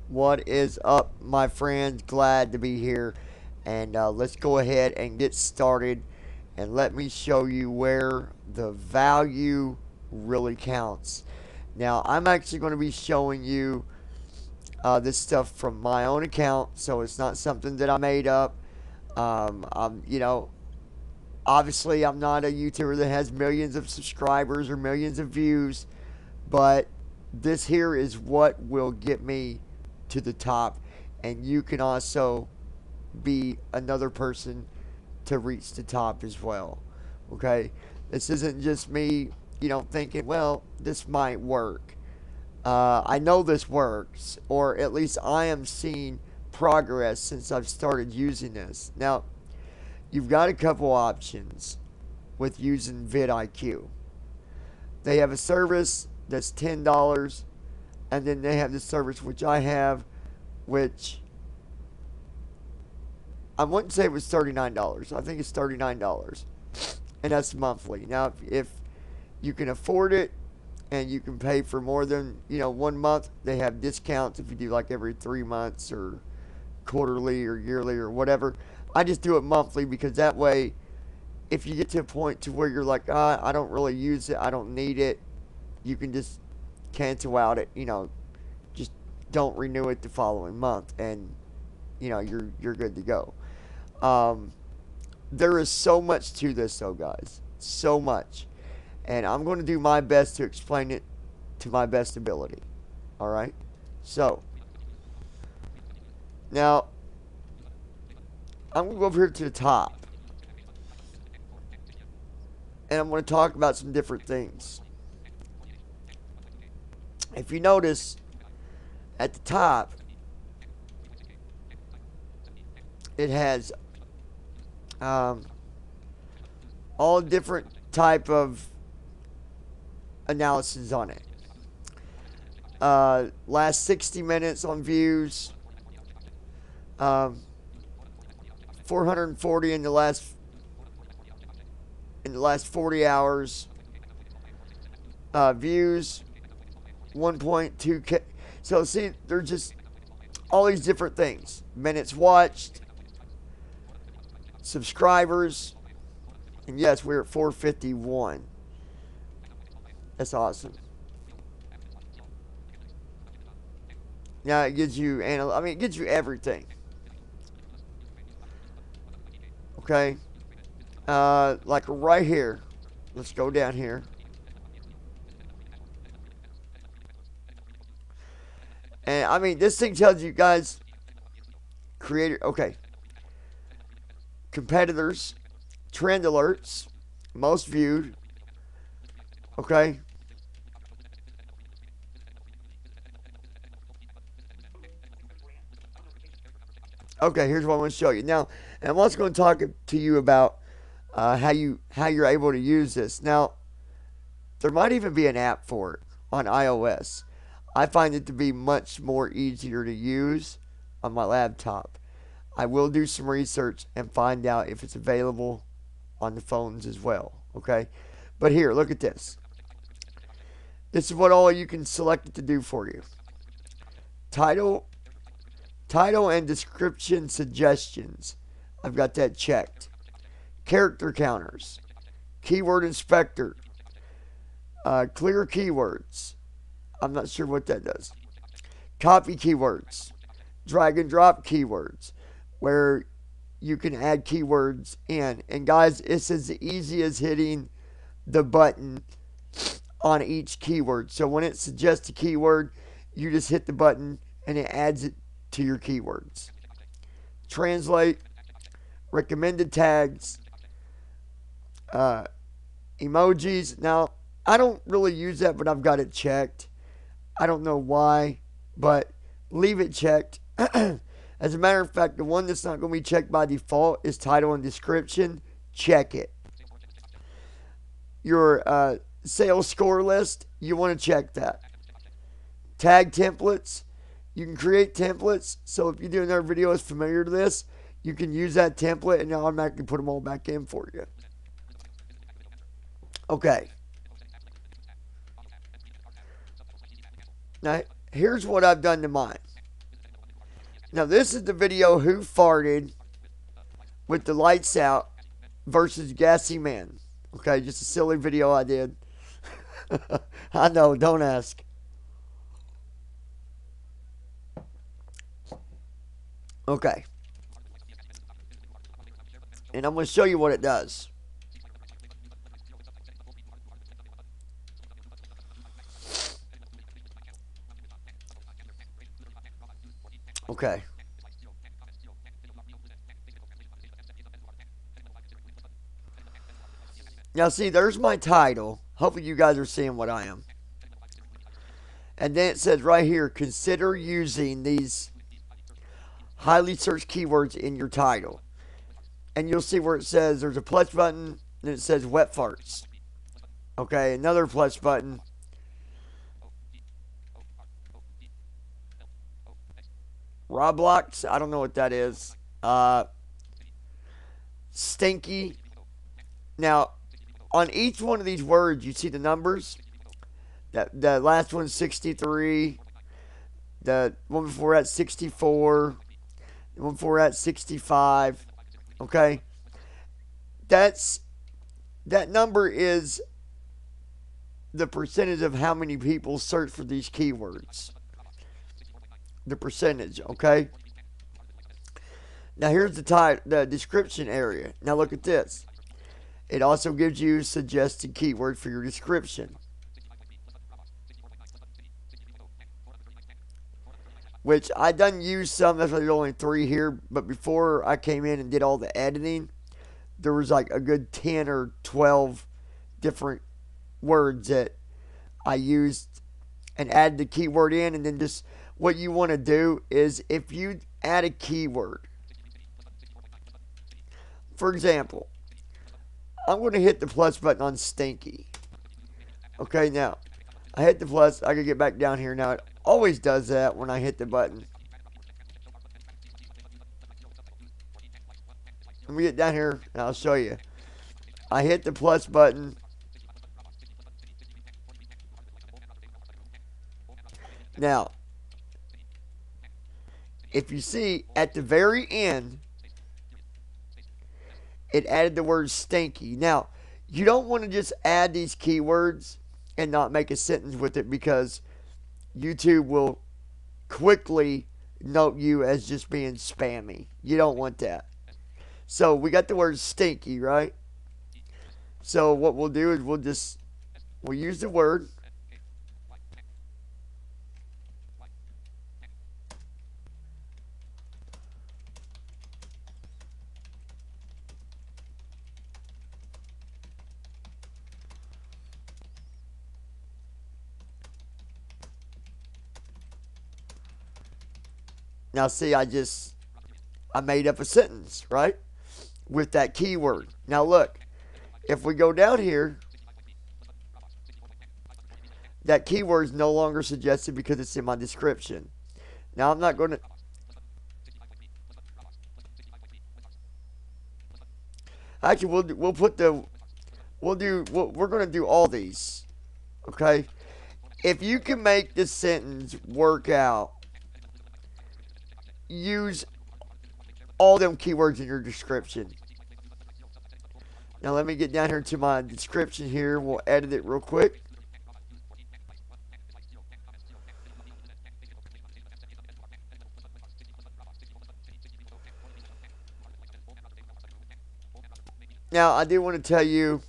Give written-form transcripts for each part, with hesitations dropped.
What is up, my friends? Glad to be here. And let's go ahead and get started. And let me show you where the value really counts. Now, I'm actually going to be showing you this stuff from my own account, so it's not something that I made up. Obviously, I'm not a YouTuber that has millions of subscribers or millions of views, but this here is what will get me to the top, and you can also be another person to reach the top as well. Okay, this isn't just me, thinking, well, this might work. I know this works, or at least I am seeing progress since I've started using this. Now, you've got a couple options with using vidIQ. They have a service that's $10, and then they have the service which I have, which I wouldn't say it was $39. I think it's $39, and that's monthly. Now, if you can afford it and you can pay for more than 1 month, they have discounts if you do like every 3 months or quarterly or yearly or whatever. I just do it monthly because that way, if you get to a point to where you're like, I don't really use it, I don't need it, you can just cancel out it. Just don't renew it the following month, and you're good to go. Um, there is so much to this, though, guys. So much. And I'm going to do my best to explain it to my best ability. Alright? So, now, I'm going to go over here to the top. And I'm going to talk about some different things. If you notice, at the top, it has all different type of analysis on it. Last 60 minutes on views, 440 in the last 40 hours. Views 1.2k. So see, they're just all these different things. Minutes watched, subscribers, and yes, we're at 451. That's awesome. Now it gives you it gives you everything. Okay. Like right here. Let's go down here. And this thing tells you guys, creator, okay, competitors, trend alerts, most viewed, okay. Okay, here's what I want to show you now, and I'm also going to talk to you about how you're able to use this. Now, there might even be an app for it on iOS. I find it to be much more easier to use on my laptop. I will do some research and find out if it's available on the phones as well. Okay, but here, look at this. This is what all you can select it to do for you. Title, title and description suggestions. I've got that checked. Character counters, keyword inspector, clear keywords. I'm not sure what that does. Copy keywords, drag and drop keywords, where you can add keywords in. And guys, it's as easy as hitting the button on each keyword. So when it suggests a keyword, you just hit the button and it adds it to your keywords. Translate, recommended tags, emojis. Now, I don't really use that, but I've got it checked. I don't know why, but leave it checked. As a matter of fact, the one that's not going to be checked by default is title and description. Check it. Your sales score list, you want to check that. Tag templates, you can create templates. So if you do another video that's familiar to this, you can use that template and it'll automatically put them all back in for you. Okay. Now, here's what I've done to mine. Now this is the video who farted with the lights out versus gassy man. Okay, just a silly video I did. I know, don't ask. Okay. And I'm going to show you what it does. Okay. Now see, there's my title. Hopefully you guys are seeing what I am. And then it says right here, consider using these highly searched keywords in your title. And you'll see where it says there's a plus button, and it says wet farts. Okay, another plus button. Roblox, I don't know what that is. Stinky. Now, on each one of these words, you see the numbers. The last one's 63. The one before that 64. The one before that 65. Okay, that number is the percentage of how many people search for these keywords. The percentage, okay? Now here's the description area. Now look at this. It also gives you suggested keyword for your description, which I done use some. That's why there's only 3 here. But before I came in and did all the editing, there was like a good 10 or 12 different words that I used and added the keyword in. And then just what you want to do is if you add a keyword, for example, I'm going to hit the plus button on stinky. Okay, now I hit the plus. I can get back down here. Now it always does that when I hit the button. Let me get down here and I'll show you. I hit the plus button. Now, if you see at the very end, it added the word stinky. Now, you don't want to just add these keywords and not make a sentence with it, because YouTube will quickly note you as just being spammy. You don't want that. So we got the word stinky, right? So what we'll do is we'll use the word. Now see, I made up a sentence, right? With that keyword. Now look, if we go down here, that keyword is no longer suggested because it's in my description. Now I'm not going to... Actually, we're going to do all these, okay? If you can make this sentence work out, use all them keywords in your description. Now let me get down here to my description here. We'll edit it real quick. Now I do want to tell you,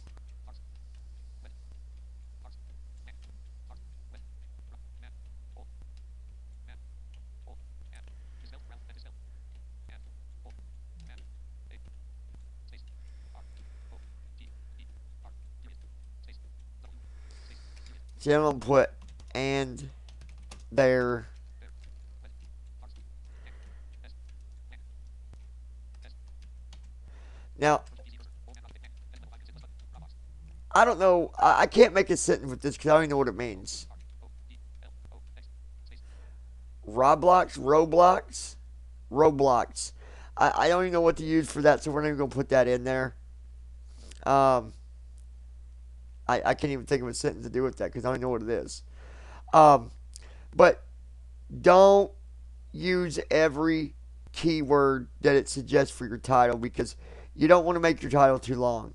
see, I'm going to put and there. Now, I don't know. I can't make a sentence with this because I don't even know what it means. Roblox. I don't even know what to use for that, so we're not even going to put that in there. I can't even think of a sentence to do with that because I don't know what it is. But don't use every keyword that it suggests for your title, because you don't want to make your title too long.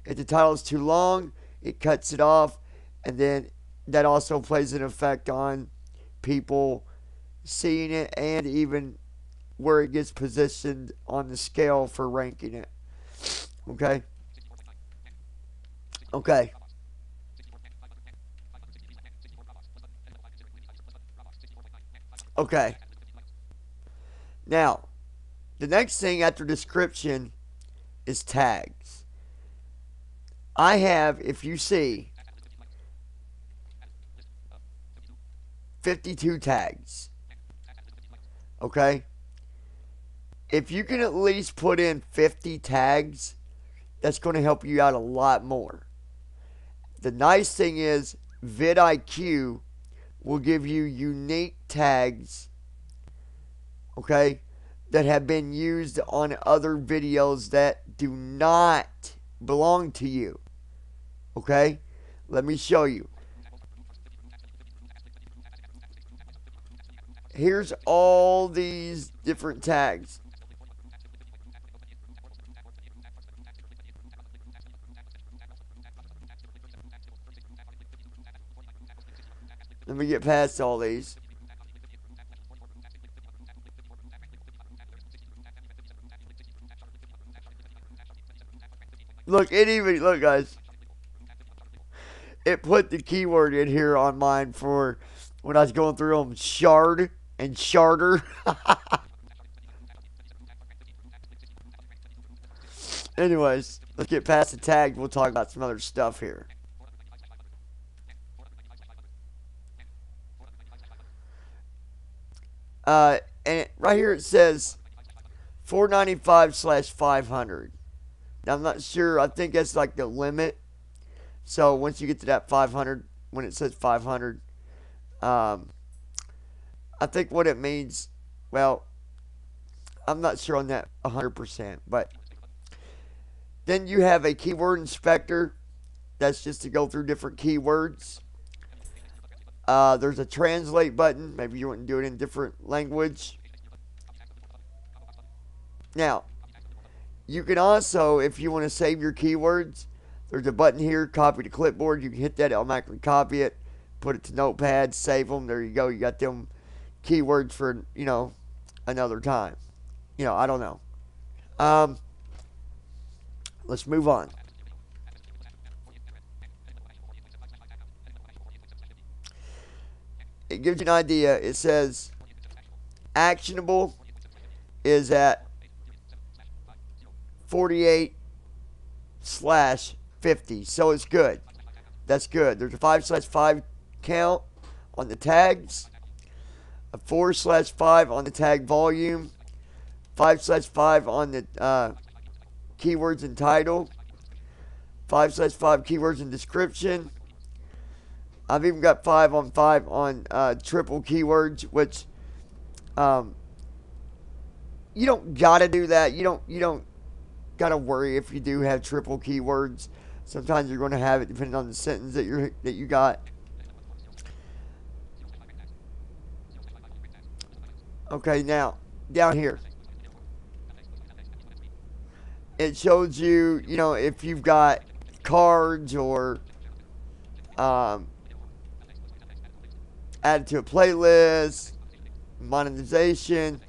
If the title is too long, it cuts it off, and then that also plays an effect on people seeing it and even where it gets positioned on the scale for ranking it. Okay? Okay. Okay. Now, the next thing after description is tags. I have, if you see, 52 tags. Okay? If you can at least put in 50 tags, that's going to help you out a lot more. The nice thing is, VidIQ will give you unique tags, okay, that have been used on other videos that do not belong to you. Okay? Let me show you. Here's all these different tags. Let me get past all these. Look, look, guys. It put the keyword in here on mine for when I was going through them. Shard and sharder. Anyways, let's get past the tag. We'll talk about some other stuff here. And right here it says 495/500. Now I'm not sure. I think that's like the limit. So once you get to that 500, when it says 500, I think what it means, well, I'm not sure on that 100%, but then you have a keyword inspector. That's just to go through different keywords. There's a translate button. Maybe you want to do it in different language. Now, you can also, if you want to save your keywords, there's a button here, copy to clipboard. You can hit that, automatically copy it, put it to Notepad, save them. There you go. You got them keywords for, another time. I don't know. Let's move on. It gives you an idea. It says actionable is at 48/50. So it's good. That's good. There's a 5/5 count on the tags, a 4/5 on the tag volume, 5/5 on the keywords and title, 5/5 keywords and description. I've even got 5 on 5 on triple keywords, which you don't gotta do that. You don't gotta worry if you do have triple keywords. Sometimes you're going to have it depending on the sentence that you got. Okay, now down here it shows you, if you've got cards or added to a playlist, monetization,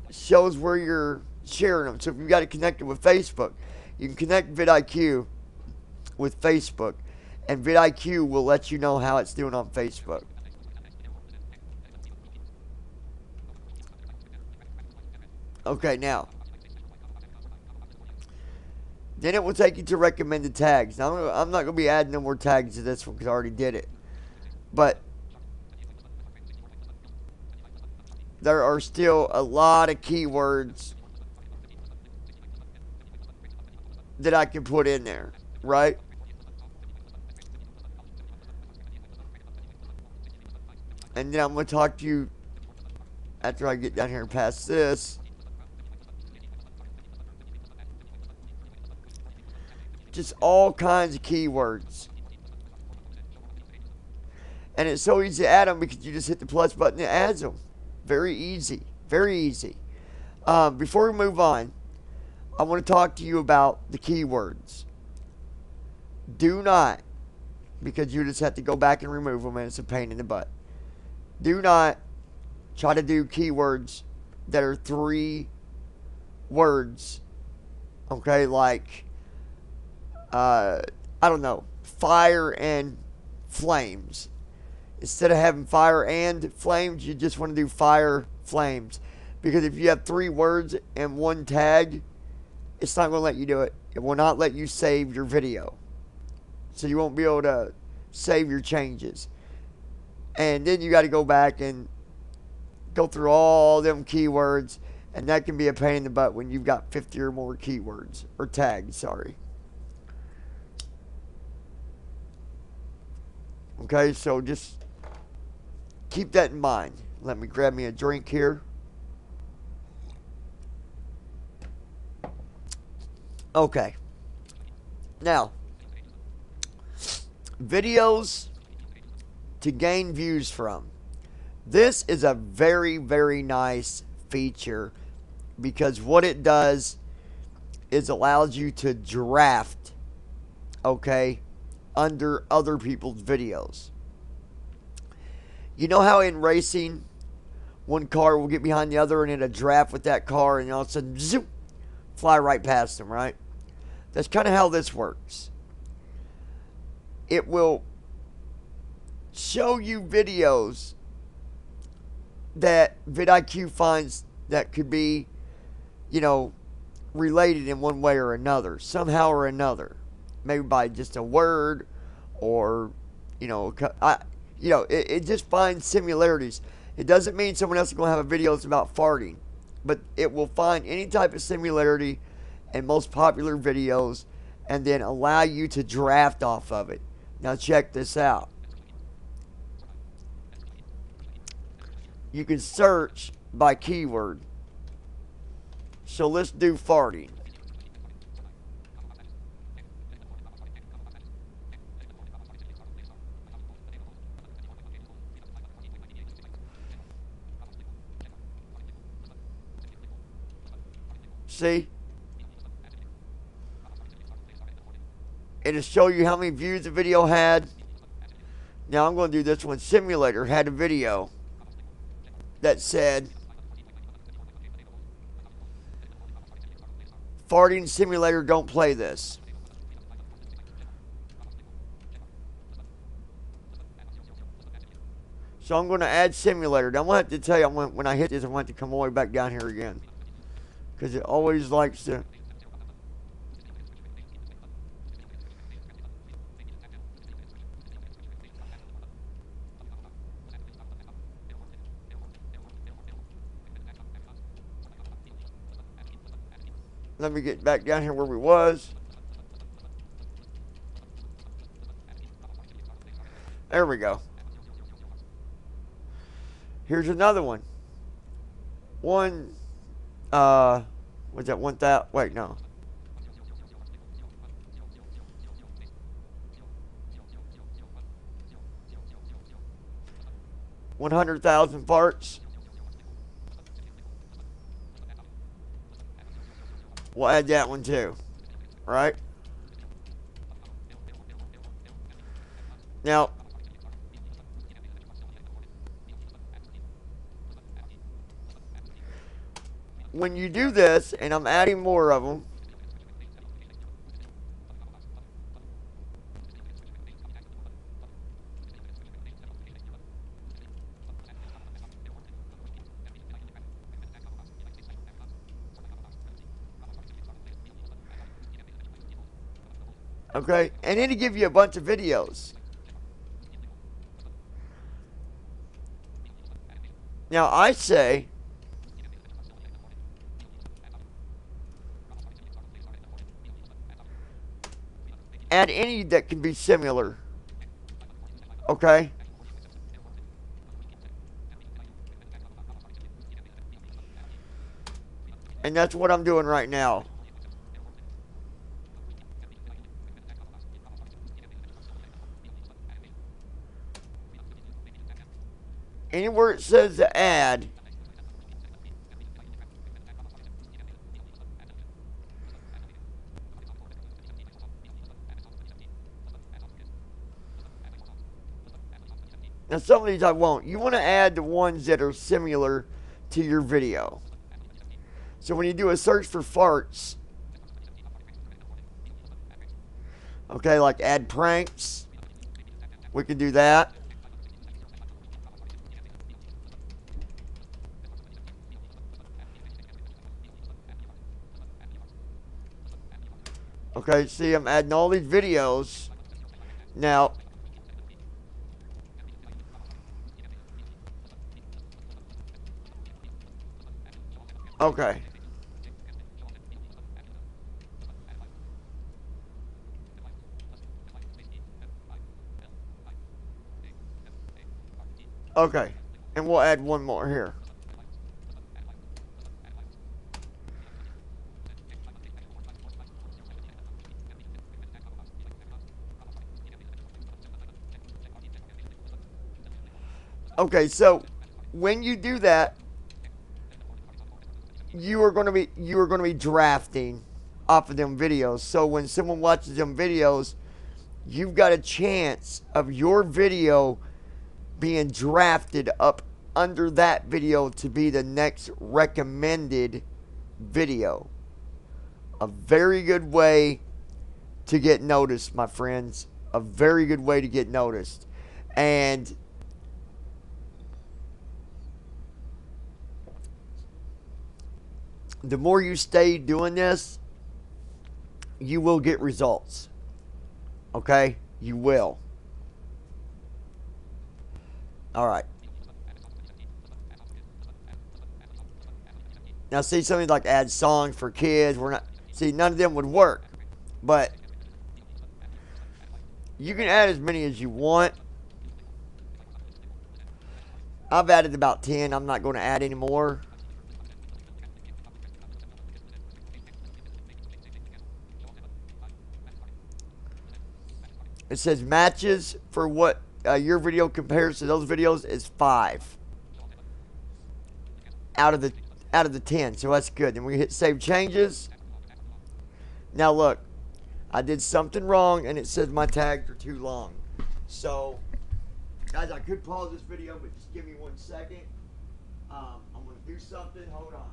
shows where you're sharing them. So if you've got it connected with Facebook, you can connect VidIQ with Facebook, and VidIQ will let you know how it's doing on Facebook. Okay, now, then it will take you to recommended tags. Now, I'm not going to be adding no more tags to this one because I already did it. But there are still a lot of keywords that I can put in there, right? And then I'm going to talk to you after I get down here and past this. Just all kinds of keywords. And it's so easy to add them because you just hit the plus button and it adds them. Very easy. Very easy. Before we move on, I want to talk to you about the keywords. Do not, because you just have to go back and remove them and it's a pain in the butt. Do not try to do keywords that are 3 words. Okay, like, I don't know, fire and flames. Instead of having fire and flames, you just want to do fire, flames. Because if you have 3 words and 1 tag, it's not going to let you do it. It will not let you save your video. So you won't be able to save your changes. And then you got to go back and go through all them keywords. And that can be a pain in the butt when you've got 50 or more keywords. Or tags, sorry. Okay, so just keep that in mind. Let me grab me a drink here. Okay. Now, videos to gain views from. This is a very, very nice feature because what it does is allows you to draft, okay, under other people's videos. You know how in racing, one car will get behind the other and in a draft with that car and all of a sudden, zoop, fly right past them, right? That's kind of how this works. It will show you videos that VidIQ finds that could be, you know, related in one way or another, somehow or another. Maybe by just a word or, you know, it just finds similarities. It doesn't mean someone else is going to have a video that's about farting, but it will find any type of similarity in most popular videos and then allow you to draft off of it. Now check this out. You can search by keyword. So let's do farting. See? It'll show you how many views the video had. Now I'm going to do this one. Simulator had a video that said farting simulator, don't play this. So I'm going to add simulator. Now I'm going to have to tell you, when I hit this, I'm going to have to come all the way back down here again. Because it always likes to. Let me get back down here where we was. There we go. Here's another one. Was that 1,000? Wait, no. $100,000 farts. We'll add that one too, right? Now, when you do this, and I'm adding more of them, okay, and it'll give you a bunch of videos. Now I say add any that can be similar. Okay? And that's what I'm doing right now. where it says the ad, now some of these I won't. You want to add the ones that are similar to your video. So when you do a search for farts, okay, like add pranks, we can do that. Okay, see, I'm adding all these videos. Now, okay. Okay, and we'll add one more here. Okay, so when you do that, you are going to be drafting off of them videos. So when someone watches them videos, you've got a chance of your video being drafted up under that video to be the next recommended video. A very good way to get noticed, my friends. A very good way to get noticed. And the more you stay doing this, you will get results. Okay? You will. Alright. Now see, something like add songs for kids. We're not, see, none of them would work. But you can add as many as you want. I've added about 10. I'm not going to add any more. It says matches for what your video compares to those videos is 5 out of the 10. So that's good. Then we hit save changes. Now look, I did something wrong and it says my tags are too long. So guys, I could pause this video, but just give me 1 second. I'm going to do something. Hold on.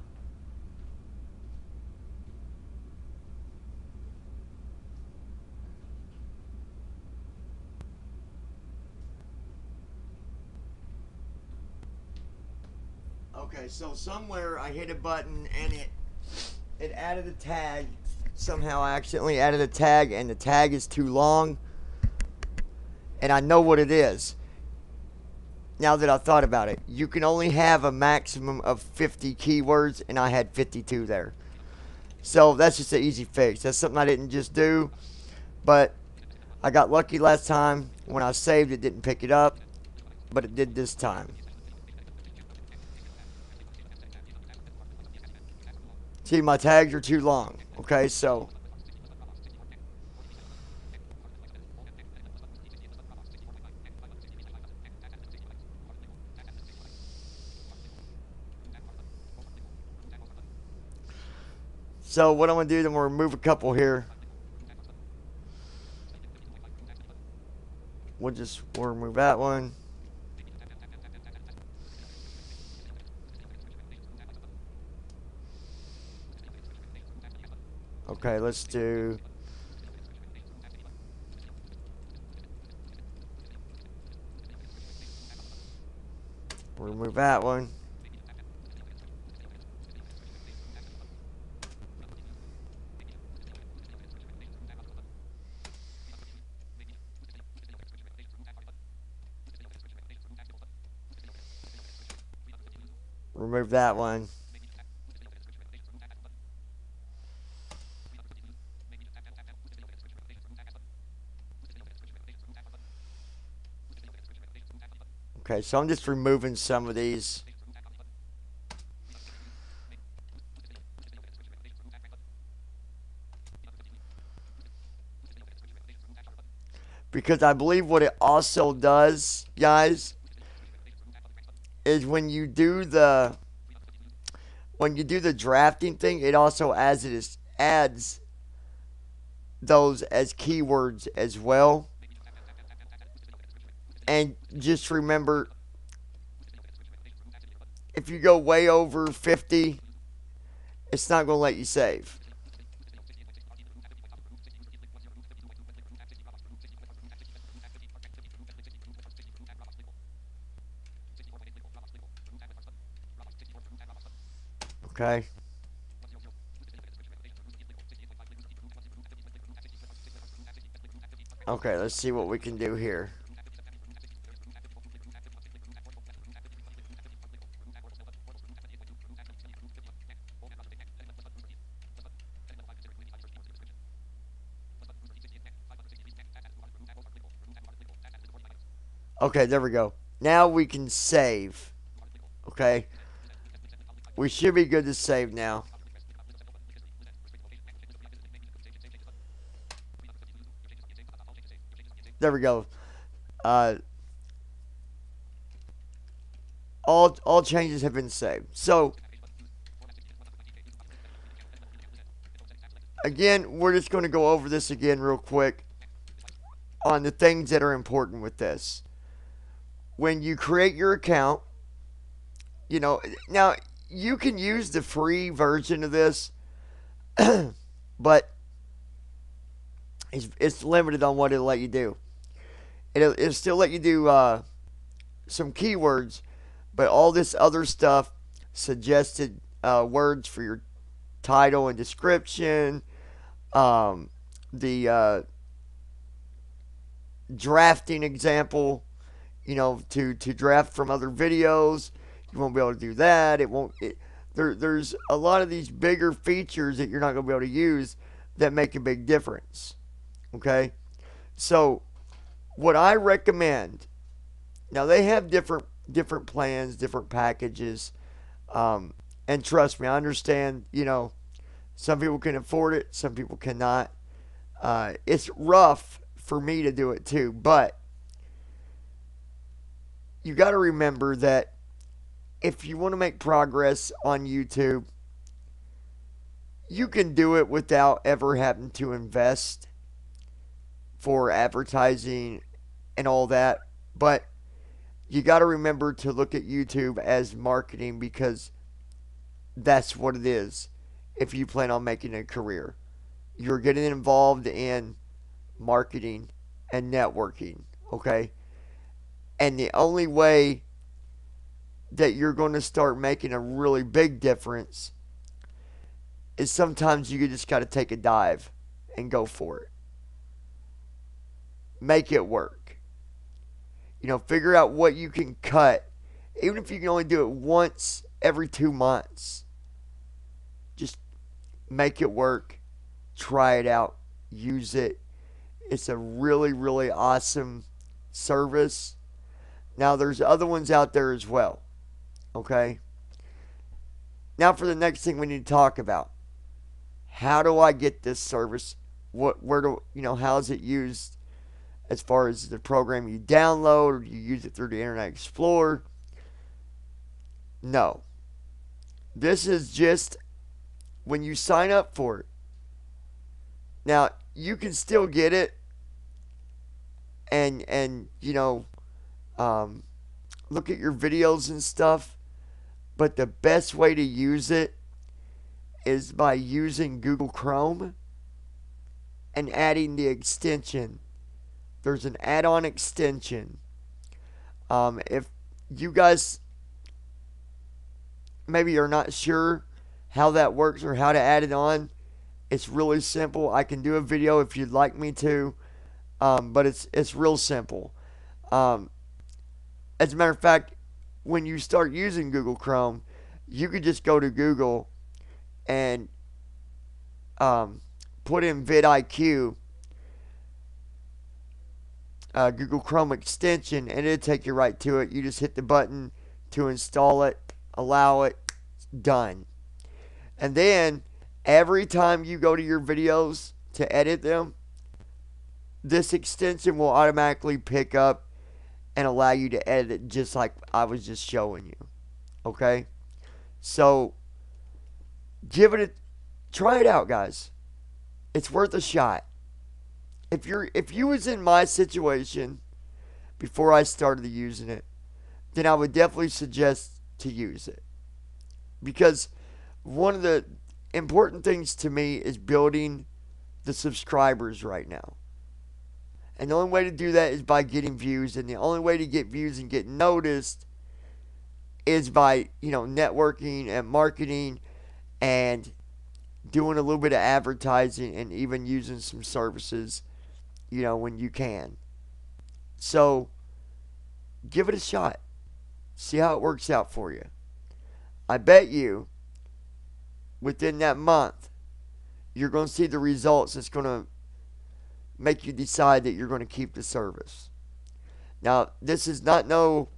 Okay, so somewhere I hit a button and it added a tag. Somehow I accidentally added a tag and the tag is too long. And I know what it is. Now that I thought about it, you can only have a maximum of 50 keywords, and I had 52 there. So that's just an easy fix. That's something I didn't just do, but I got lucky last time. When I saved, it didn't pick it up, but it did this time. See, my tags are too long. Okay, so what I'm going to do, then we'll remove a couple here. We'll remove that one. Okay, let's do... remove that one. Remove that one. Okay, so I'm just removing some of these. Because I believe what it also does, guys, is when you do the drafting thing, it also adds those as keywords as well. And just remember, if you go way over 50, it's not going to let you save. Okay. Okay, let's see what we can do here. Okay, there we go. Now we can save. Okay. We should be good to save now. There we go. Uh, all changes have been saved. So again, we're just going to go over this again real quick on the things that are important with this. When you create your account, now you can use the free version of this, but it's limited on what it'll let you do. It'll still let you do some keywords, but all this other stuff, suggested words for your title and description, the drafting example, to draft from other videos, you won't be able to do that. It won't. There's a lot of these bigger features that you're not going to be able to use that make a big difference. Okay, so what I recommend, now they have different plans, different packages, and trust me, I understand. Some people can afford it, some people cannot. It's rough for me to do it too, but you got to remember that if you want to make progress on YouTube, you can do it without ever having to invest for advertising and all that. But you got to remember to look at YouTube as marketing, because that's what it is. If you plan on making a career, you're getting involved in marketing and networking. Okay. And the only way that you're going to start making a really big difference is sometimes you just got to take a dive and go for it. Make it work. Figure out what you can cut. Even if you can only do it once every 2 months, just make it work. Try it out. Use it. It's a really, really awesome service. Now, there's other ones out there as well. Okay? Now, for the next thing we need to talk about. How do I get this service? How is it used as far as the program you download, or you use it through the Internet Explorer? No. This is just when you sign up for it. Now, you can still get it and look at your videos and stuff, but the best way to use it is by using Google Chrome and adding the extension. There's an add-on extension. If you guys maybe are not sure how that works or how to add it on, it's really simple. I can do a video if you'd like me to, but it's real simple. As a matter of fact, when you start using Google Chrome, you could just go to Google and put in Vid Iq, Google Chrome extension, and it'll take you right to it. You just hit the button to install it, allow it, done. And then every time you go to your videos to edit them, this extension will automatically pick up and allow you to edit it just like I was just showing you. Okay? So give it a try it out, guys. It's worth a shot. If you was in my situation before I started using it, then I would definitely suggest to use it. Because one of the important things to me is building the subscribers right now. And the only way to do that is by getting views. And the only way to get views and get noticed is by, networking and marketing and doing a little bit of advertising and even using some services, when you can. So give it a shot. See how it works out for you. I bet you within that month, you're going to see the results that's going to make you decide that you're going to keep the service. Now, this is not no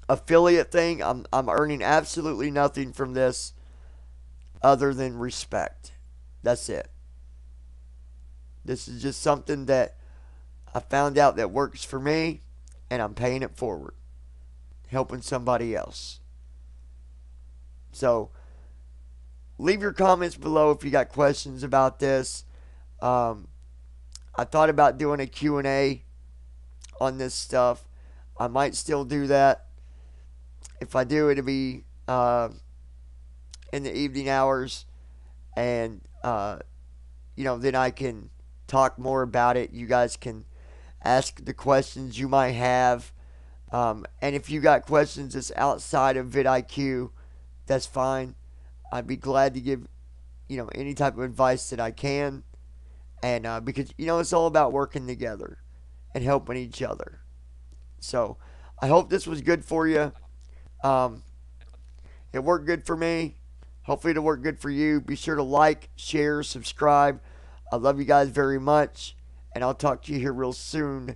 affiliate thing. I'm earning absolutely nothing from this other than respect. That's it. This is just something that I found out that works for me, and I'm paying it forward, helping somebody else. So, leave your comments below if you got questions about this. I thought about doing a Q&A on this stuff. I might still do that. If I do, it'll be in the evening hours, and then I can talk more about it. You guys can ask the questions you might have, and if you got questions that's outside of vidIQ, that's fine. I'd be glad to give any type of advice that I can, and because it's all about working together and helping each other. So I hope this was good for you. It worked good for me. Hopefully it'll work good for you. Be sure to like, share, subscribe. I love you guys very much, and I'll talk to you here real soon.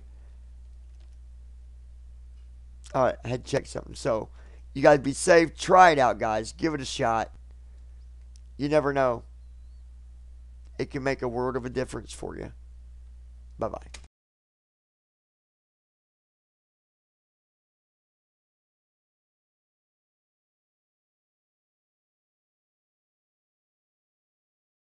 All right, I had to check something. So you guys be safe. Try it out, guys. Give it a shot. You never know. It can make a world of a difference for you. Bye-bye.